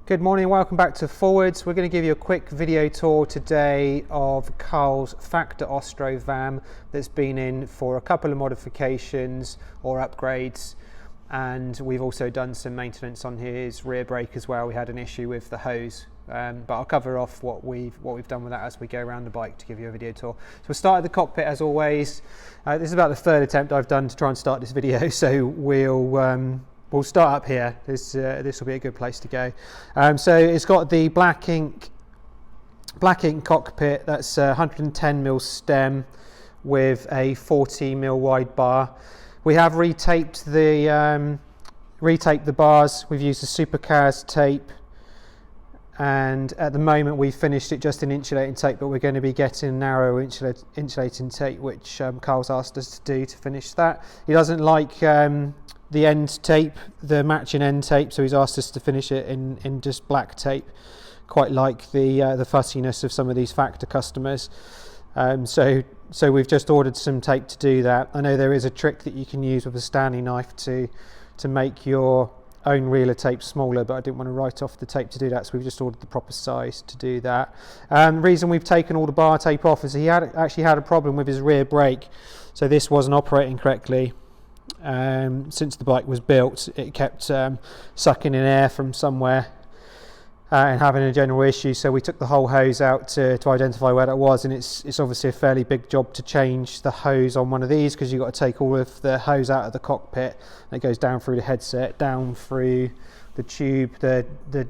Good morning, welcome back to Forwards. We're going to give you a quick video tour today of Carl's Factor Ostra VAM that's been in for a couple of modifications or upgrades, and we've also done some maintenance on his rear brake as well. We had an issue with the hose, but I'll cover off what we've done with that as we go around the bike to give you a video tour. So we'll start at the cockpit as always. This is about the third attempt I've done to try and start this video, so we'll start up here. This will be a good place to go. So it's got the black ink cockpit. That's 110mm stem with a 40mm wide bar. We have retaped the bars. We've used the Supercars tape, and at the moment we've finished it just in insulating tape, but we're going to be getting narrow insulating tape, which Carl's asked us to do to finish that. He doesn't like the end tape, the matching end tape, so he's asked us to finish it in just black tape, quite like the fussiness of some of these Factor customers. So we've just ordered some tape to do that. I know there is a trick that you can use with a Stanley knife to make your own reeler tape smaller, but I didn't want to write off the tape to do that, so we've just ordered the proper size to do that. The reason we've taken all the bar tape off is he actually had a problem with his rear brake, so this wasn't operating correctly. Since the bike was built, it kept sucking in air from somewhere and having a general issue, so we took the whole hose out to identify where that was, and it's obviously a fairly big job to change the hose on one of these, because you've got to take all of the hose out of the cockpit, and it goes down through the headset, down through the tube, the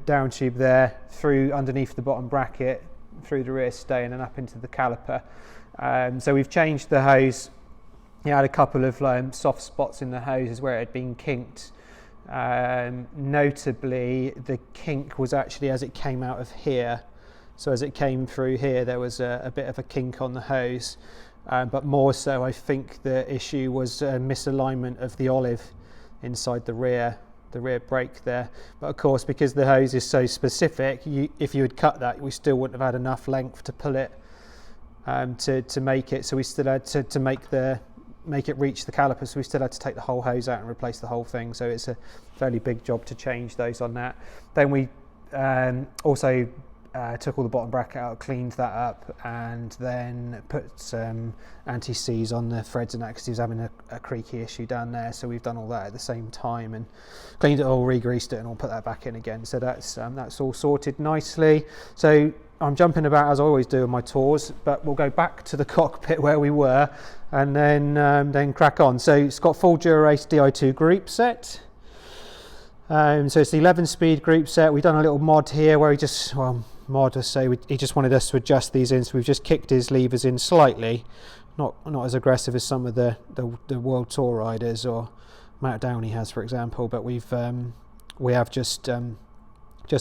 down tube there, through underneath the bottom bracket, through the rear stay, and then up into the caliper. So we've changed the hose. He had a couple of soft spots in the hoses where it had been kinked. Notably, the kink was actually as it came out of here. So as it came through here, there was a bit of a kink on the hose. But more so, I think the issue was a misalignment of the olive inside the rear brake there. But of course, because the hose is so specific, if you had cut that, we still wouldn't have had enough length to pull it to make it. So we still had to make it reach the caliper, so we still had to take the whole hose out and replace the whole thing, so it's a fairly big job to change those on that. Then we also took all the bottom bracket out, cleaned that up, and then put some anti-seize on the threads and that, because he was having a creaky issue down there, so we've done all that at the same time and cleaned it all, re-greased it, and we'll put that back in again. So that's all sorted nicely. So I'm jumping about as I always do in my tours, but we'll go back to the cockpit where we were and then crack on. So it's got full Dura-Ace Di2 group set. So it's the 11-speed group set. We've done a little mod here where he just wanted us to adjust these in, so we've just kicked his levers in slightly, not as aggressive as some of the World Tour riders or Matt Downey has, for example, but we have just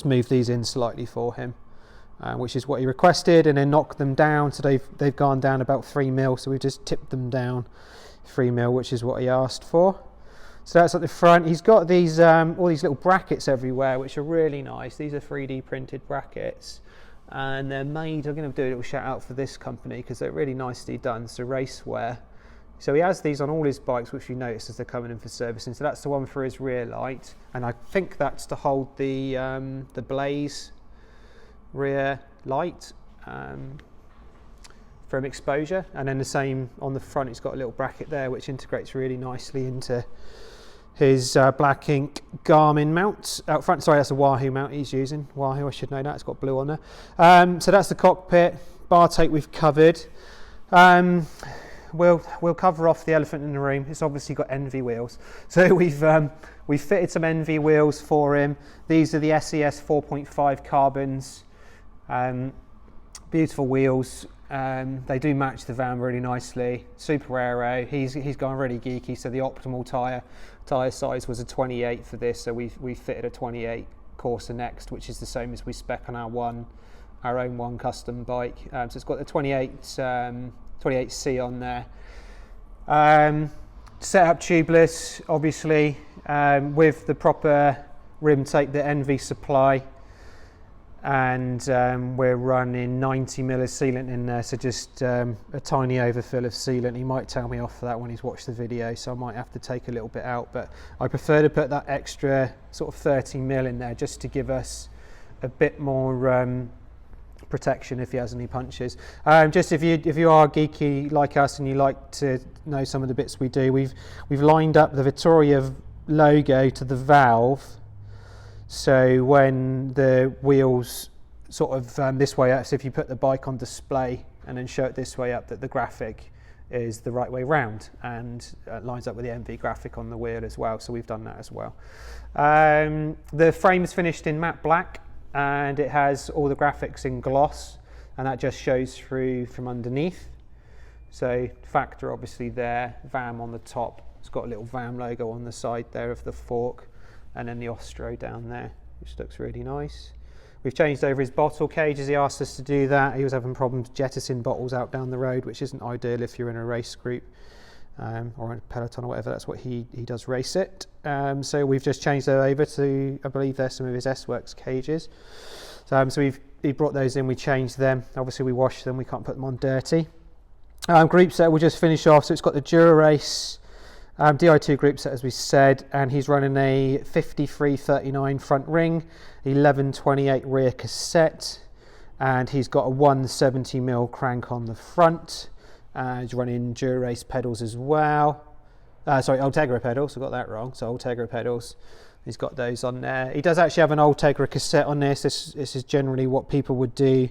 moved these in slightly for him. Which is what he requested, and then knocked them down, so they've gone down about 3mm, so we've just tipped them down 3mm, which is what he asked for. So that's at the front. He's got these all these little brackets everywhere, which are really nice. These are 3D printed brackets, and they're made, I'm going to do a little shout out for this company because they're really nicely done. So Raceware. So he has these on all his bikes, which you notice as they're coming in for servicing. So that's the one for his rear light, and I think that's to hold the Blaze rear light from exposure, and then the same on the front. It's got a little bracket there which integrates really nicely into his black ink Garmin mount out front. Sorry, that's a Wahoo mount he's using. Wahoo, I should know that, it's got blue on there. So that's the cockpit. Bar tape we've covered. We'll cover off the elephant in the room. It's obviously got ENVE wheels, so we've fitted some ENVE wheels for him. These are the SES 4.5 carbons. Beautiful wheels. They do match the van really nicely. Super aero. He's gone really geeky, so the optimal tyre size was a 28 for this, so we fitted a 28 Corsa Next, which is the same as we spec on our own one custom bike. So it's got the 28C on there. Set up tubeless, obviously, with the proper rim tape that ENVE supply. And we're running 90mm sealant in there, so just a tiny overfill of sealant. He might tell me off for that when he's watched the video, so I might have to take a little bit out, but I prefer to put that extra sort of 30mm in there just to give us a bit more protection if he has any punches. Just if you are geeky like us and you like to know some of the bits we do, we've lined up the Vittoria logo to the valve, so when the wheels sort of this way up, so if you put the bike on display and then show it this way up, that the graphic is the right way round and lines up with the ENVE graphic on the wheel as well, so we've done that as well. The frame's finished in matte black and it has all the graphics in gloss, and that just shows through from underneath. So Factor obviously there, VAM on the top, it's got a little VAM logo on the side there of the fork, and then the Ostro down there, which looks really nice. We've changed over his bottle cages. He asked us to do that. He was having problems jettisoning bottles out down the road, which isn't ideal if you're in a race group or in a peloton or whatever. That's what he does race it. So we've just changed that over to, I believe there's some of his S-Works cages. So he brought those in, we changed them. Obviously we washed them, we can't put them on dirty. Group set we'll just finish off. So it's got the Dura-Race Di2 group set, as we said, and he's running a 5339 front ring, 1128 rear cassette, and he's got a 170mm crank on the front. He's running Dura-Race pedals as well. Sorry, Ultegra pedals, I got that wrong. So Ultegra pedals, he's got those on there. He does actually have an Ultegra cassette on this. This is generally what people would do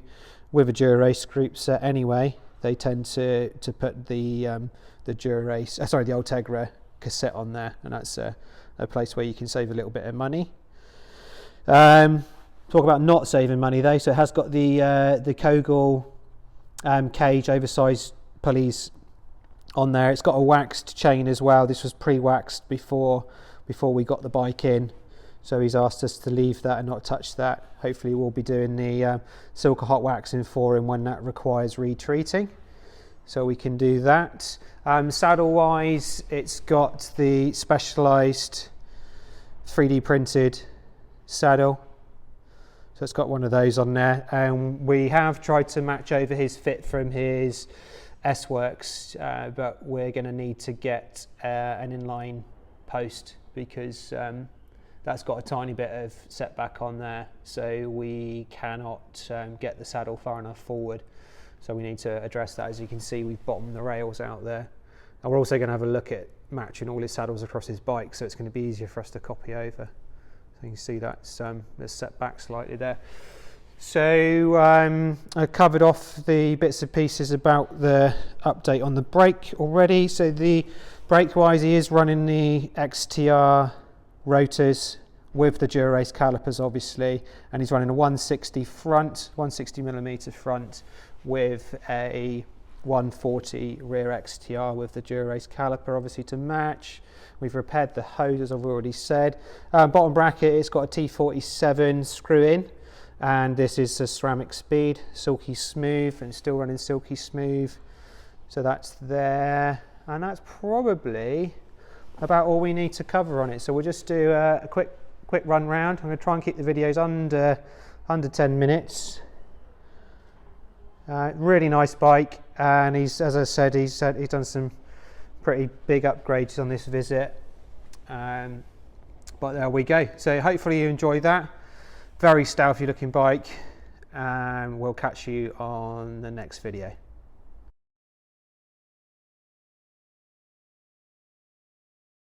with a Dura-Race group set anyway. They tend to put the Dura-Race, the Ultegra cassette on there, and that's a place where you can save a little bit of money. Talk about not saving money though. So it has got the Kogel cage, oversized pulleys on there. It's got a waxed chain as well. This was pre-waxed before we got the bike in, so he's asked us to leave that and not touch that. Hopefully we'll be doing the Silka hot waxing for him when that requires retreating, so we can do that. Saddle wise, it's got the specialized 3D printed saddle, so it's got one of those on there, and we have tried to match over his fit from his S-Works, but we're going to need to get an inline post because that's got a tiny bit of setback on there, so we cannot get the saddle far enough forward, so we need to address that. As you can see, we've bottomed the rails out there, and we're also going to have a look at matching all his saddles across his bike, so it's going to be easier for us to copy over. So you can see that's set back slightly there. So I covered off the bits and pieces about the update on the brake already. So the brake wise, he is running the XTR rotors with the Dura-Race calipers obviously, and he's running a 160 front, 160mm front with a 140 rear XTR with the Dura-Race caliper obviously to match. We've repaired the hose, as I've already said. Bottom bracket, it's got a T47 screw in, and this is a ceramic speed, silky smooth, and still running silky smooth. So that's there, and that's probably about all we need to cover on it. So we'll just do a quick run round. I'm going to try and keep the videos under 10 minutes. Really nice bike, and he's, as I said, he's done some pretty big upgrades on this visit, but there we go. So hopefully you enjoyed that. Very stealthy looking bike, and we'll catch you on the next video.